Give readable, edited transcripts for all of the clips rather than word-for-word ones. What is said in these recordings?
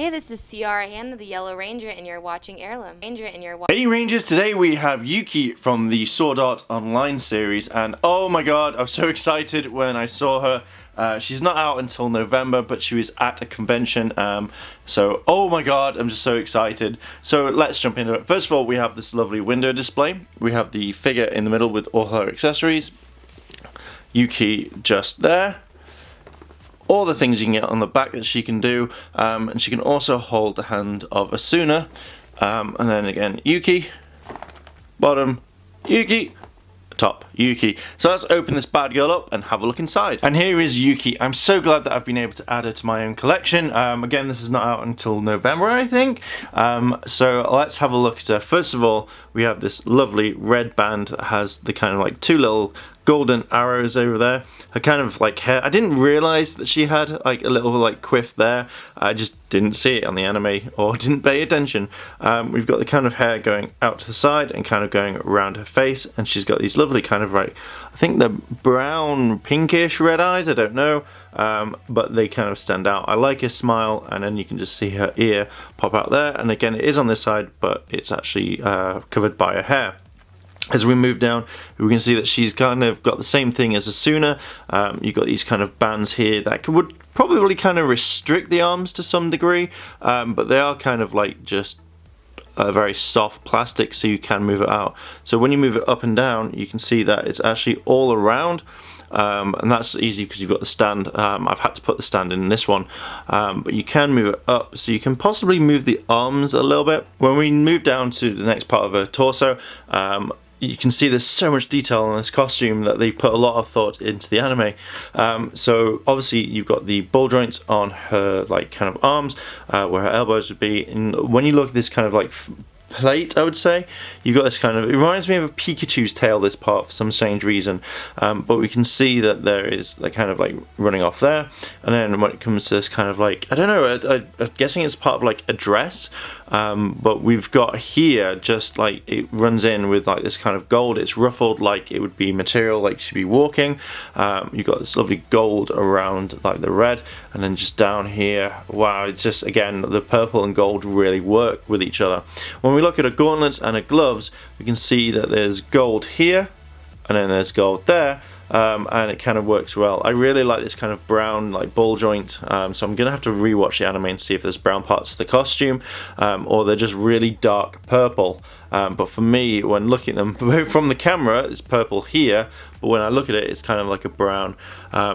Hey, this is Ciara Hannah, the Yellow Ranger, and you're watching Airlim. Hey Rangers, today we have Yuki from the Sword Art Online series, and oh my god, I was so excited when I saw her. She's not out until November, but she was at a convention, so oh my god, I'm just so excited. So let's jump into it. First of all, we have this lovely window display. We have the figure in the middle with all her accessories. Yuki just there. All the things you can get on the back that she can do, and she can also hold the hand of Asuna, and then again Yuki, bottom, Yuki, top, Yuki. So let's open this bad girl up and have a look inside. And here is Yuki. I'm so glad that I've been able to add her to my own collection. Again, this is not out until November, I think. So let's have a look at her. First of all, we have this lovely red band that has the kind of like two little golden arrows over there. Her kind of like hair, I didn't realize that she had like a little like quiff there. I just didn't see it on the anime or didn't pay attention. We've got the kind of hair going out to the side and kind of going around her face, and she's got these lovely kind of like, I think they're brown pinkish red eyes, I don't know, but they kind of stand out. I like her smile, and then you can just see her ear pop out there, and again it is on this side, but it's actually covered by her hair. As we move down, we can see that she's kind of got the same thing as Asuna. You've got these kind of bands here that would probably kind of restrict the arms to some degree, but they are kind of like just a very soft plastic, so you can move it out. So when you move it up and down, you can see that it's actually all around. And that's easy because you've got the stand. I've had to put the stand in this one, but you can move it up, so you can possibly move the arms a little bit. When we move down to the next part of her torso, you can see there's so much detail in this costume that they put a lot of thought into the anime. So obviously you've got the ball joints on her like kind of arms, where her elbows would be, and when you look at this kind of like plate, I would say, you've got this kind of, it reminds me of a Pikachu's tail, this part, for some strange reason, but we can see that there is like kind of like running off there. And then when it comes to this kind of like, I don't know, I'm guessing it's part of like a dress, but we've got here just like it runs in with like this kind of gold. It's ruffled like it would be material like she'd be walking. You've got this lovely gold around like the red, and then just down here, wow, it's just, again, the purple and gold really work with each other. When we look at her gauntlets and her gloves, we can see that there's gold here and then there's gold there, and it kind of works well. I really like this kind of brown like ball joint, so I'm gonna have to rewatch the anime and see if there's brown parts of the costume, or they're just really dark purple. But for me, when looking at them from the camera, it's purple here, but when I look at it, it's kind of like a brown.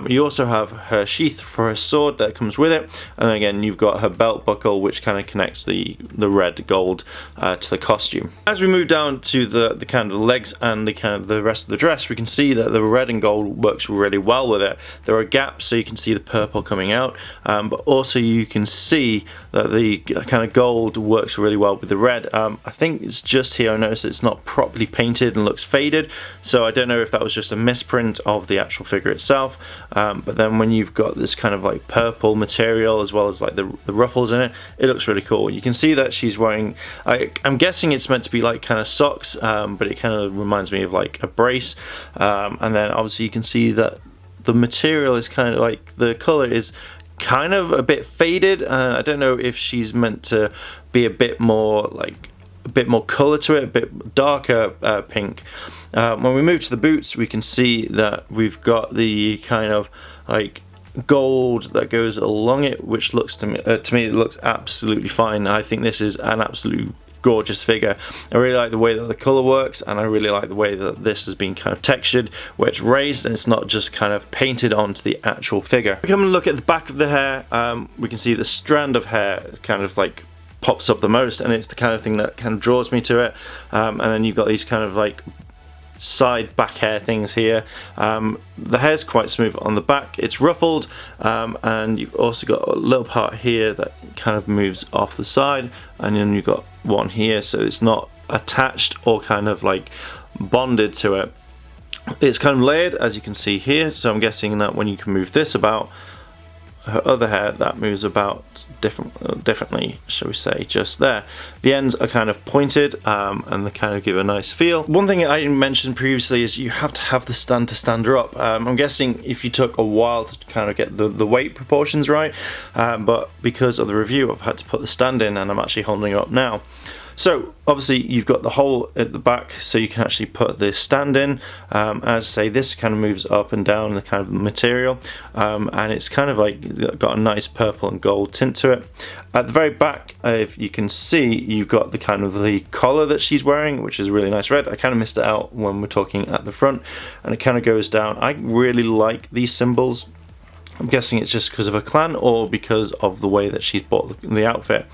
You also have her sheath for her sword that comes with it, and again you've got her belt buckle, which kind of connects the red gold to the costume. As we move down to the kind of legs and the kind of the rest of the dress, we can see that the red and gold works really well with it. There are gaps, so you can see the purple coming out, but also you can see that the kind of gold works really well with the red. I think it's just here I noticed it's not properly painted and looks faded, so I don't know if that was just a misprint of the actual figure itself, but then when you've got this kind of like purple material as well as like the ruffles in it, it looks really cool. You can see that she's wearing, I'm guessing it's meant to be like kind of socks, but it kind of reminds me of like a brace, and then obviously you can see that the material is kind of like, the color is kind of a bit faded. I don't know if she's meant to be a bit more like a bit more color to it, a bit darker pink. When we move to the boots, we can see that we've got the kind of like gold that goes along it, which looks to me it looks absolutely fine. I think this is an absolute gorgeous figure. I really like the way that the color works, and I really like the way that this has been kind of textured, where it's raised and it's not just kind of painted onto the actual figure. We come and look at the back of the hair. We can see the strand of hair kind of like pops up the most, and it's the kind of thing that kind of draws me to it. And then you've got these kind of like side back hair things here. The hair's quite smooth on the back, it's ruffled, and you've also got a little part here that kind of moves off the side, and then you've got one here, so it's not attached or kind of like bonded to it. It's kind of layered, as you can see here, so I'm guessing that when you can move this about, her other hair that moves about differently, shall we say, just there. The ends are kind of pointed and they kind of give a nice feel. One thing I mentioned previously is you have to have the stand to stand her up. I'm guessing if you took a while to kind of get the weight proportions right, but because of the review I've had to put the stand in and I'm actually holding it up now. So obviously you've got the hole at the back so you can actually put the stand in. As I say, this kind of moves up and down the kind of material, and it's kind of like got a nice purple and gold tint to it. At the very back, if you can see, you've got the kind of the collar that she's wearing, which is really nice red. I kind of missed it out when we're talking at the front, and it kind of goes down. I really like these symbols. I'm guessing it's just because of her clan or because of the way that she's bought the outfit.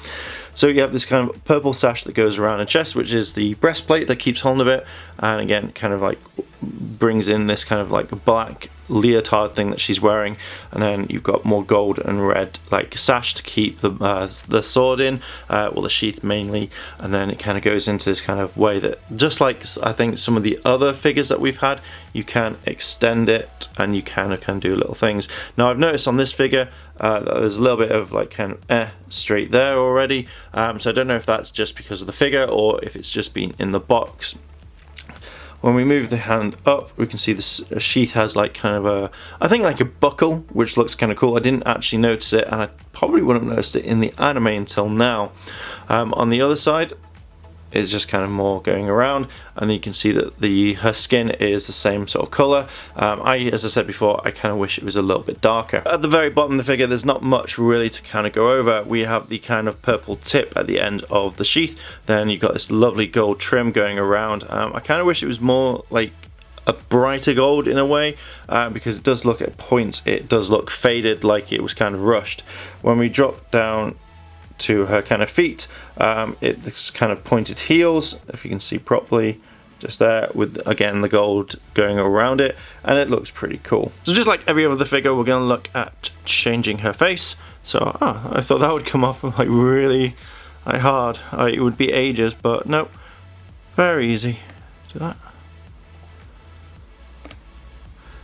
So you have this kind of purple sash that goes around her chest, which is the breastplate that keeps hold of it, and again kind of like brings in this kind of like black leotard thing that she's wearing, and then you've got more gold and red like sash to keep the sword in, well the sheath mainly, and then it kind of goes into this kind of way that, just like I think some of the other figures that we've had, you can extend it and you can do little things. Now I've noticed on this figure that there's a little bit of like kind of straight there already, so I don't know if that's just because of the figure or if it's just been in the box. When we move the hand up, we can see the sheath has like kind of a, I think like a buckle, which looks kind of cool. I didn't actually notice it, and I probably wouldn't have noticed it in the anime until now. On the other side, is just kind of more going around, and you can see that her skin is the same sort of colour. As I said before, I kind of wish it was a little bit darker. At the very bottom of the figure, there's not much really to kind of go over. We have the kind of purple tip at the end of the sheath, then you've got this lovely gold trim going around. I kind of wish it was more like a brighter gold in a way, because it does look at points, it does look faded, like it was kind of rushed. When we drop down to her kind of feet, it's kind of pointed heels, if you can see properly, just there, with again the gold going around it, and it looks pretty cool. So just like every other figure, we're going to look at changing her face. So I thought that would come off like really like hard, it would be ages, but nope, very easy. Do that.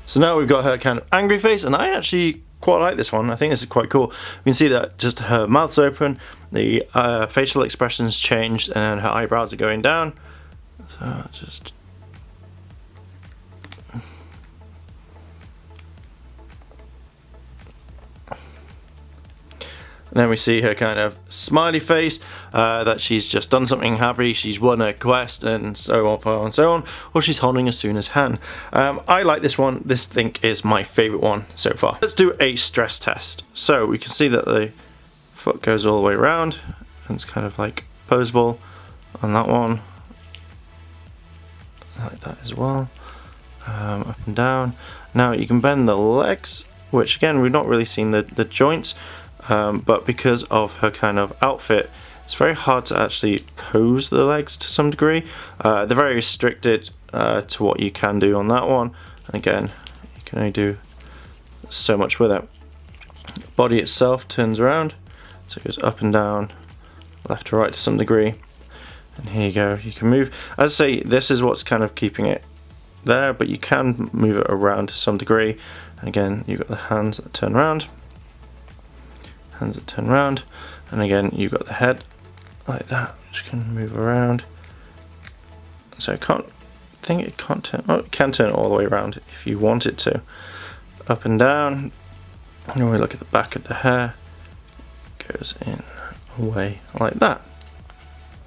So now we've got her kind of angry face, and I actually quite like this one. I think this is quite cool. You can see that just her mouth's open, the facial expressions changed, and her eyebrows are going down. So just and then we see her kind of smiley face, that she's just done something happy, she's won a quest, and so on and so on, or she's holding Asuna's hand. I like this one. This thing is my favourite one so far. Let's do a stress test. So we can see that the foot goes all the way around, and it's kind of like posable on that one, like that as well, up and down. Now you can bend the legs, which again we've not really seen the joints, but because of her kind of outfit, it's very hard to actually pose the legs to some degree. They're very restricted to what you can do on that one, and again you can only do so much with it. Body itself turns around, so it goes up and down, left to right to some degree, and here you go, you can move. As I say, this is what's kind of keeping it there, but you can move it around to some degree, and again you've got the hands that turn around, hands that turn around, and again you've got the head like that, which can move around. So it can't turn, oh, it can turn all the way around if you want it to, up and down. And when we look at the back of the hair, it goes in away like that.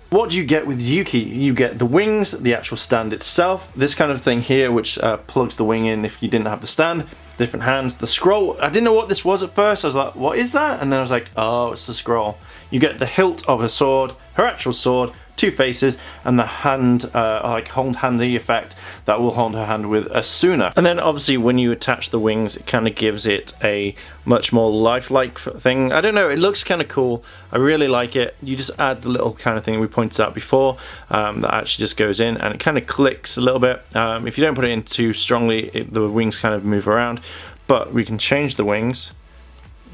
What do you get with Yuuki? You get the wings, the actual stand itself, this kind of thing here which plugs the wing in if you didn't have the stand, different hands, the scroll. I didn't know what this was at first. I was like, what is that? And then I was like, oh, it's the scroll. You get the hilt of her sword, her actual sword, two faces, and the hand, like hold handy effect that will hold her hand with Asuna. And then obviously when you attach the wings, it kind of gives it a much more lifelike thing. I don't know, it looks kind of cool. I really like it. You just add the little kind of thing we pointed out before, that actually just goes in, and it kind of clicks a little bit. If you don't put it in too strongly, the wings kind of move around, but we can change the wings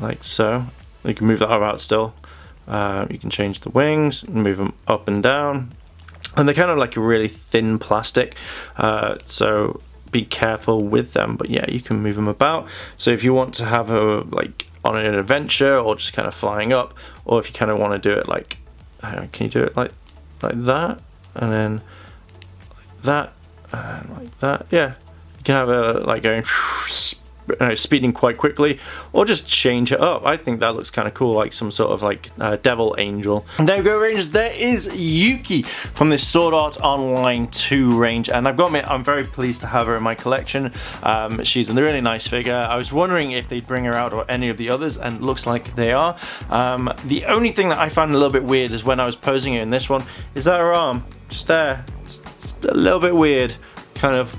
like so. You can move that about still. You can change the wings and move them up and down, and they're kind of like a really thin plastic, so be careful with them, but yeah, you can move them about. So if you want to have her like on an adventure or just kind of flying up, or if you kind of want to do it like, can you do it like that, and then like that, and like that? Yeah, you can have a like going speeding quite quickly, or just change it up. I think that looks kind of cool, like some sort of like devil angel. And there we go, Rangers. There is Yuuki from this Sword Art Online 2 range, and I've got to admit, I'm very pleased to have her in my collection. She's a really nice figure. I was wondering if they'd bring her out or any of the others, and it looks like they are. The only thing that I found a little bit weird is when I was posing her in this one, is that her arm just there. It's a little bit weird, kind of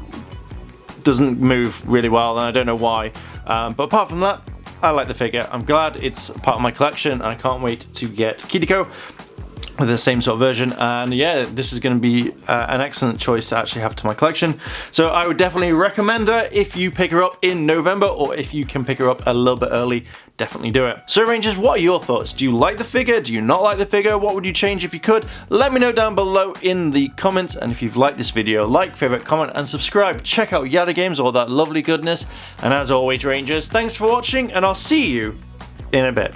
doesn't move really well, and I don't know why, but apart from that, I like the figure. I'm glad it's part of my collection, and I can't wait to get Kiriko with the same sort of version. And yeah, this is going to be an excellent choice to actually have to my collection, so I would definitely recommend her. If you pick her up in November, or if you can pick her up a little bit early, definitely do it. So Rangers, what are your thoughts? Do you like the figure? Do you not like the figure? What would you change if you could? Let me know down below in the comments, and if you've liked this video, like, favorite, comment, and subscribe. Check out Yada Games, all that lovely goodness, and as always, Rangers, thanks for watching, and I'll see you in a bit.